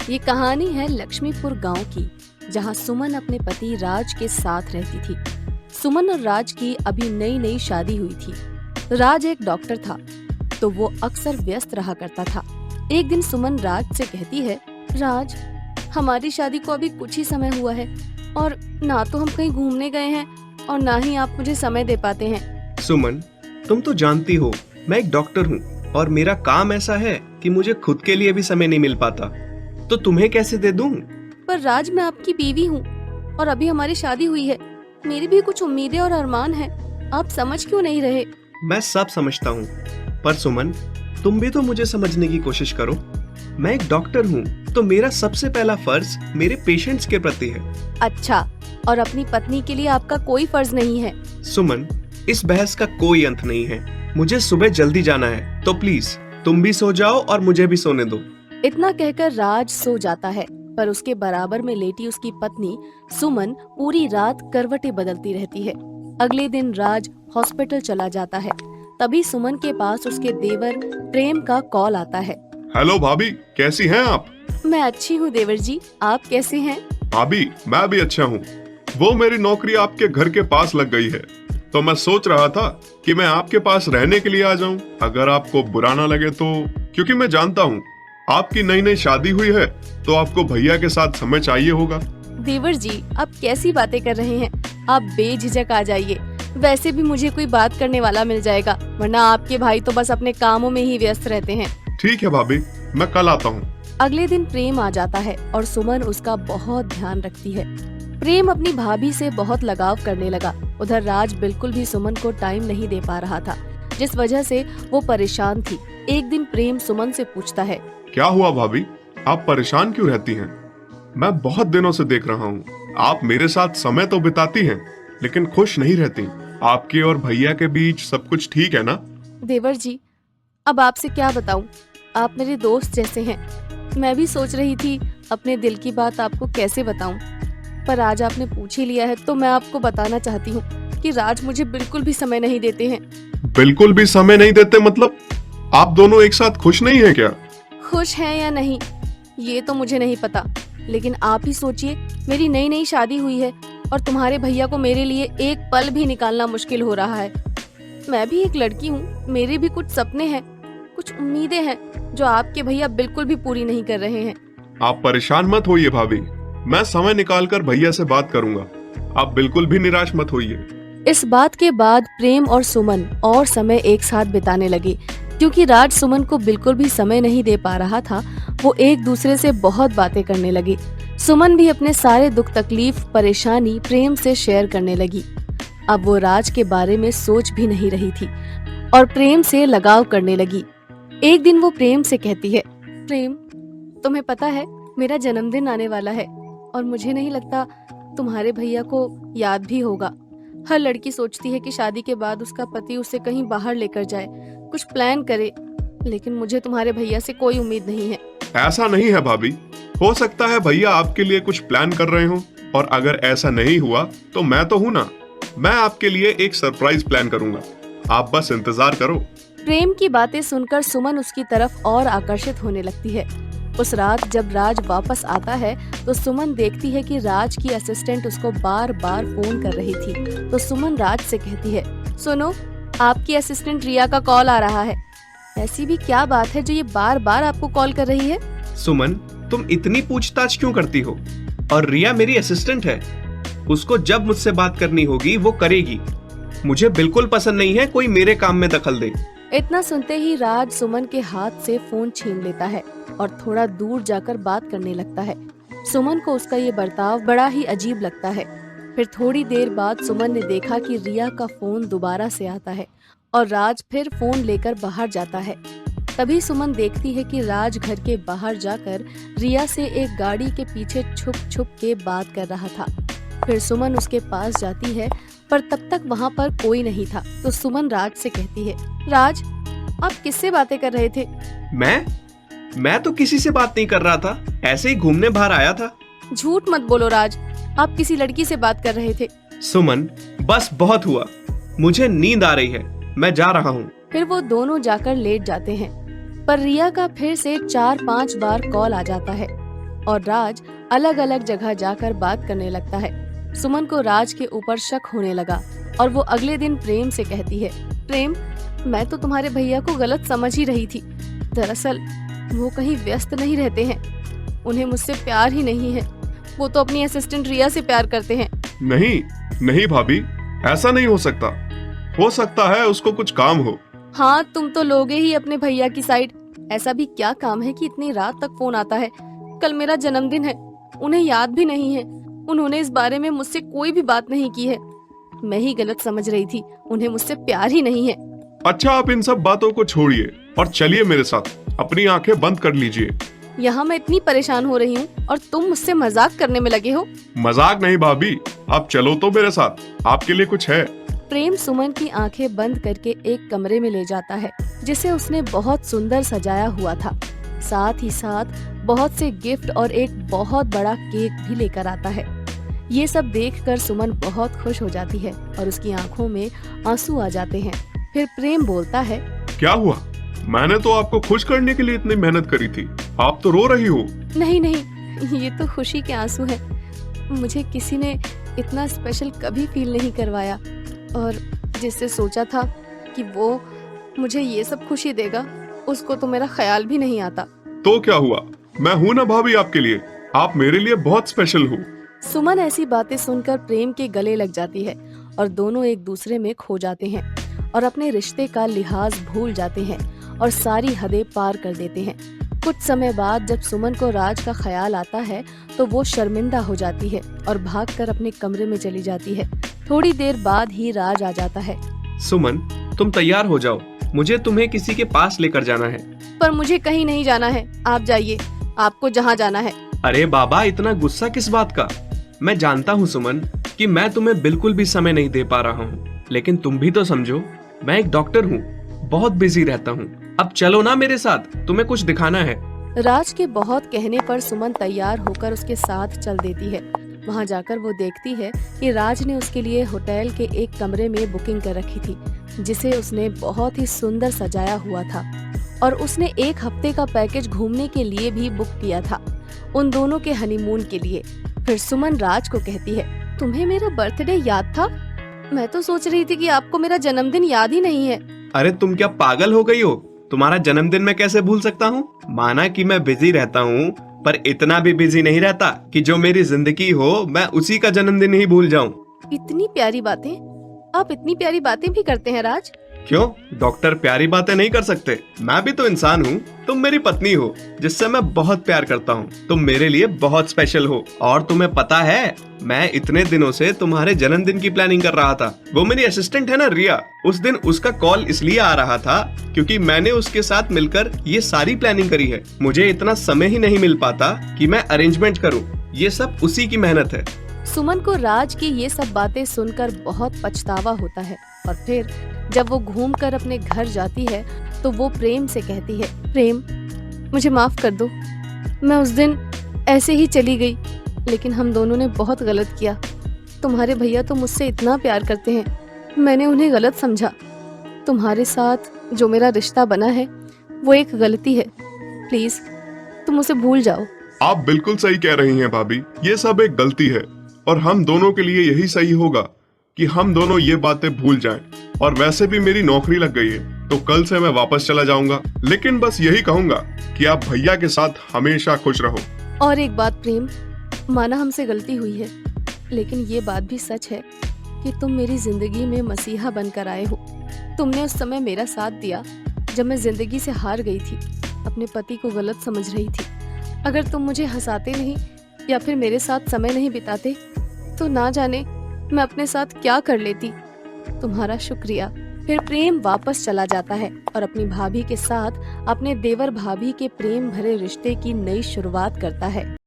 ये कहानी है लक्ष्मीपुर गांव की, जहां सुमन अपने पति राज के साथ रहती थी। सुमन और राज की अभी नई नई शादी हुई थी। राज एक डॉक्टर था, तो वो अक्सर व्यस्त रहा करता था। एक दिन सुमन राज से कहती है, राज, हमारी शादी को अभी कुछ ही समय हुआ है और ना तो हम कहीं घूमने गए हैं और ना ही आप मुझे समय दे पाते हैं। सुमन, तुम तो जानती हो मैं एक डॉक्टर हूँ और मेरा काम ऐसा है कि मुझे खुद के लिए भी समय नहीं मिल पाता, तो तुम्हें कैसे दे दूं? पर राज, मैं आपकी बीवी हूँ और अभी हमारी शादी हुई है। मेरी भी कुछ उम्मीदें और अरमान हैं। आप समझ क्यों नहीं रहे? मैं सब समझता हूँ, पर सुमन, तुम भी तो मुझे समझने की कोशिश करो। मैं एक डॉक्टर हूँ, तो मेरा सबसे पहला फर्ज मेरे पेशेंट्स के प्रति है। अच्छा, और अपनी पत्नी के लिए आपका कोई फर्ज नहीं है? सुमन, इस बहस का कोई अंत नहीं है। मुझे सुबह जल्दी जाना है, तो प्लीज तुम भी सो जाओ और मुझे भी सोने दो। इतना कहकर राज सो जाता है, पर उसके बराबर में लेटी उसकी पत्नी सुमन पूरी रात करवटें बदलती रहती है। अगले दिन राज हॉस्पिटल चला जाता है। तभी सुमन के पास उसके देवर प्रेम का कॉल आता है। हेलो भाभी, कैसी हैं आप? मैं अच्छी हूँ देवर जी, आप कैसे हैं? भाभी, मैं भी अच्छा हूँ। वो मेरी नौकरी आपके घर के पास लग गई है, तो मैं सोच रहा था कि मैं आपके पास रहने के लिए आ जाऊं, अगर आपको बुरा ना लगे तो। क्योंकि मैं जानता हूँ आपकी नई नई शादी हुई है, तो आपको भैया के साथ समय चाहिए होगा। देवर जी, आप कैसी बातें कर रहे हैं? आप बेझिझक आ जाइए। वैसे भी मुझे कोई बात करने वाला मिल जाएगा, वरना आपके भाई तो बस अपने कामों में ही व्यस्त रहते हैं। ठीक है भाभी, मैं कल आता हूँ। अगले दिन प्रेम आ जाता है और सुमन उसका बहुत ध्यान रखती है। प्रेम अपनी भाभी से बहुत लगाव करने लगा। उधर राज बिल्कुल भी सुमन को टाइम नहीं दे पा रहा था, जिस वजह से वो परेशान थी। एक दिन प्रेम सुमन से पूछता है, क्या हुआ भाभी, आप परेशान क्यों रहती हैं? मैं बहुत दिनों से देख रहा हूँ, आप मेरे साथ समय तो बिताती हैं, लेकिन खुश नहीं रहती। आपके और भैया के बीच सब कुछ ठीक है ना? देवर जी, अब आपसे क्या बताऊं, आप मेरे दोस्त जैसे हैं। मैं भी सोच रही थी अपने दिल की बात आपको कैसे बताऊं, पर आज आपने पूछ ही लिया है तो मैं आपको बताना चाहती हूँ कि राज मुझे बिल्कुल भी समय नहीं देते हैं। बिल्कुल भी समय नहीं देते मतलब? आप दोनों एक साथ खुश नहीं है क्या? खुश हैं या नहीं ये तो मुझे नहीं पता, लेकिन आप ही सोचिए, मेरी नई नई शादी हुई है और तुम्हारे भैया को मेरे लिए एक पल भी निकालना मुश्किल हो रहा है। मैं भी एक लड़की हूँ, मेरे भी कुछ सपने हैं, कुछ उम्मीदें हैं जो आपके भैया बिल्कुल भी पूरी नहीं कर रहे हैं। आप परेशान मत होइए भाभी, मैं समय निकालकर भैया से बात करूंगा। आप बिल्कुल भी निराश मत होइए। इस बात के बाद प्रेम और सुमन और समय एक साथ बिताने लगे। क्योंकि राज सुमन को बिल्कुल भी समय नहीं दे पा रहा था, वो एक दूसरे से बहुत बातें करने लगे। सुमन भी अपने सारे दुख तकलीफ परेशानी प्रेम से शेयर करने लगी। अब वो राज के बारे में सोच भी नहीं रही थी और प्रेम से लगाव करने लगी। एक दिन वो प्रेम से कहती है, प्रेम, तुम्हें पता है मेरा जन्मदिन आने वाला है और मुझे नहीं लगता तुम्हारे भैया को याद भी होगा। हर लड़की सोचती है कि शादी के बाद उसका पति उसे कहीं बाहर लेकर जाए, कुछ प्लान करे, लेकिन मुझे तुम्हारे भैया से कोई उम्मीद नहीं है। ऐसा नहीं है भाभी, हो सकता है भैया आपके लिए कुछ प्लान कर रहे हो, और अगर ऐसा नहीं हुआ तो मैं तो हूँ ना, मैं आपके लिए एक सरप्राइज प्लान करूंगा। आप बस इंतजार करो। प्रेम की बातें सुनकर सुमन उसकी तरफ और आकर्षित होने लगती है। उस रात जब राज वापस आता है तो सुमन देखती है कि राज की असिस्टेंट उसको बार बार फोन कर रही थी। तो सुमन राज से कहती है, सुनो, आपकी असिस्टेंट रिया का कॉल आ रहा है। ऐसी भी क्या बात है जो ये बार बार आपको कॉल कर रही है? सुमन, तुम इतनी पूछताछ क्यों करती हो? और रिया मेरी असिस्टेंट है, उसको जब मुझसे बात करनी होगी वो करेगी। मुझे बिल्कुल पसंद नहीं है कोई मेरे काम में दखल दे। इतना सुनते ही राज सुमन के हाथ से फोन छीन लेता है और थोड़ा दूर जाकर बात करने लगता है। सुमन को उसका ये बर्ताव बड़ा ही अजीब लगता है। फिर थोड़ी देर बाद सुमन ने देखा कि रिया का फोन दोबारा से आता है और राज फिर फोन लेकर बाहर जाता है। तभी सुमन देखती है कि राज घर के बाहर जाकर रिया से एक गाड़ी के पीछे छुप छुप के बात कर रहा था। फिर सुमन उसके पास जाती है, पर तब तक वहाँ पर कोई नहीं था। तो सुमन राज से कहती है, राज, आप किससे बातें कर रहे थे? मैं तो किसी से बात नहीं कर रहा था, ऐसे ही घूमने बाहर आया था। झूठ मत बोलो राज, आप किसी लड़की से बात कर रहे थे। सुमन, बस बहुत हुआ, मुझे नींद आ रही है, मैं जा रहा हूँ। फिर वो दोनों जाकर लेट जाते हैं, पर रिया का फिर से 4-5 बार कॉल आ जाता है। और राज अलग अलग जगह जाकर बात करने लगता है। सुमन को राज के ऊपर शक होने लगा और वो अगले दिन प्रेम से कहती है, प्रेम, मैं तो तुम्हारे भैया को गलत समझ ही रही थी। दरअसल वो कहीं व्यस्त नहीं रहते हैं, उन्हें मुझसे प्यार ही नहीं है। वो तो अपनी असिस्टेंट रिया से प्यार करते हैं। नहीं नहीं भाभी, ऐसा नहीं हो सकता है उसको कुछ काम हो। हाँ, तुम तो लोगे ही अपने भैया की साइड। ऐसा भी क्या काम है कि इतनी रात तक फोन आता है? कल मेरा जन्मदिन है, उन्हें याद भी नहीं है। उन्होंने इस बारे में मुझसे कोई भी बात नहीं की है। मैं ही गलत समझ रही थी, उन्हें मुझसे प्यार ही नहीं है। अच्छा, आप इन सब बातों को छोड़िए और चलिए मेरे साथ, अपनी आंखें बंद कर लीजिए। यहाँ मैं इतनी परेशान हो रही हूँ और तुम मुझसे मजाक करने में लगे हो। मजाक नहीं भाभी, आप चलो तो मेरे साथ, आपके लिए कुछ है। प्रेम सुमन की आंखें बंद करके एक कमरे में ले जाता है जिसे उसने बहुत सुंदर सजाया हुआ था। साथ ही साथ बहुत से गिफ्ट और एक बहुत बड़ा केक भी लेकर आता है। ये सब देखकर सुमन बहुत खुश हो जाती है और उसकी आंखों में आंसू आ जाते हैं। फिर प्रेम बोलता है, क्या हुआ? मैंने तो आपको खुश करने के लिए इतनी मेहनत करी थी, आप तो रो रही हो। नहीं नहीं, ये तो खुशी के आंसू हैं। मुझे किसी ने इतना स्पेशल कभी फील नहीं करवाया और जिससे सोचा था कि वो मुझे ये सब खुशी देगा, उसको तो मेरा ख्याल भी नहीं आता। तो क्या हुआ? मैं हूँ ना भाभी आपके लिए, आप मेरे लिए बहुत स्पेशल हो। सुमन ऐसी बातें सुनकर प्रेम के गले लग जाती है और दोनों एक दूसरे में खो जाते हैं और अपने रिश्ते का लिहाज भूल जाते हैं और सारी हदें पार कर देते हैं। कुछ समय बाद जब सुमन को राज का ख्याल आता है तो वो शर्मिंदा हो जाती है और भागकर अपने कमरे में चली जाती है। थोड़ी देर बाद ही राज आ जाता है। सुमन, तुम तैयार हो जाओ, मुझे तुम्हें किसी के पास लेकर जाना है। पर मुझे कहीं नहीं जाना है, आप जाइए, आपको जहाँ जाना है। अरे बाबा, इतना गुस्सा किस बात का? मैं जानता हूँ सुमन कि मैं तुम्हें बिल्कुल भी समय नहीं दे पा रहा हूँ, लेकिन तुम भी तो समझो, मैं एक डॉक्टर हूँ, बहुत बिजी रहता हूँ। अब चलो ना मेरे साथ, तुम्हें कुछ दिखाना है। राज के बहुत कहने पर सुमन तैयार होकर उसके साथ चल देती है। वहाँ जाकर वो देखती है कि राज ने उसके लिए होटल के एक कमरे में बुकिंग कर रखी थी, जिसे उसने बहुत ही सुंदर सजाया हुआ था और उसने एक हफ्ते का पैकेज घूमने के लिए भी बुक किया था, उन दोनों के हनीमून के लिए। फिर सुमन राज को कहती है, तुम्हें मेरा बर्थडे याद था? मैं तो सोच रही थी कि आपको मेरा जन्मदिन याद ही नहीं है। अरे तुम क्या पागल हो गई हो? तुम्हारा जन्मदिन मैं कैसे भूल सकता हूँ? माना कि मैं बिजी रहता हूँ, पर इतना भी बिजी नहीं रहता कि जो मेरी जिंदगी हो मैं उसी का जन्मदिन ही भूल जाऊँ। इतनी प्यारी बातें, आप इतनी प्यारी बातें भी करते हैं राज? क्यों, डॉक्टर प्यारी बातें नहीं कर सकते? मैं भी तो इंसान हूँ। तुम मेरी पत्नी हो जिससे मैं बहुत प्यार करता हूँ। तुम मेरे लिए बहुत स्पेशल हो और तुम्हें पता है, मैं इतने दिनों से तुम्हारे जन्मदिन की प्लानिंग कर रहा था। वो मेरी असिस्टेंट है ना रिया, उस दिन उसका कॉल इसलिए आ रहा था क्योंकि मैंने उसके साथ मिलकर ये सारी प्लानिंग करी है। मुझे इतना समय ही नहीं मिल पाता कि मैं अरेंजमेंट करूँ, ये सब उसी की मेहनत है। सुमन को राज की ये सब बातें सुनकर बहुत पछतावा होता है और फिर जब वो घूमकर अपने घर जाती है तो वो प्रेम से कहती है, प्रेम, मुझे माफ कर दो, मैं उस दिन ऐसे ही चली गई, लेकिन हम दोनों ने बहुत गलत किया। तुम्हारे भैया तो मुझसे इतना प्यार करते हैं, मैंने उन्हें गलत समझा। तुम्हारे साथ जो मेरा रिश्ता बना है वो एक गलती है, प्लीज तुम उसे भूल जाओ। आप बिल्कुल सही कह रही हैं भाभी, ये सब एक गलती है और हम दोनों के लिए यही सही होगा कि हम दोनों ये बातें भूल जाएं। और वैसे भी मेरी नौकरी लग गई है तो कल से मैं वापस चला जाऊंगा, लेकिन बस यही कहूंगा कि आप भैया के साथ हमेशा खुश रहो। और एक बात प्रेम, माना हमसे गलती हुई है, लेकिन ये बात भी सच है कि तुम मेरी जिंदगी में मसीहा बनकर आए हो। तुमने उस समय मेरा साथ दिया जब मैं जिंदगी से हार गई थी, अपने पति को गलत समझ रही थी। अगर तुम मुझे हंसाते नहीं या फिर मेरे साथ समय नहीं बिताते तो ना जाने मैं अपने साथ क्या कर लेती। तुम्हारा शुक्रिया। फिर प्रेम वापस चला जाता है और अपनी भाभी के साथ अपने देवर भाभी के प्रेम भरे रिश्ते की नई शुरुआत करता है।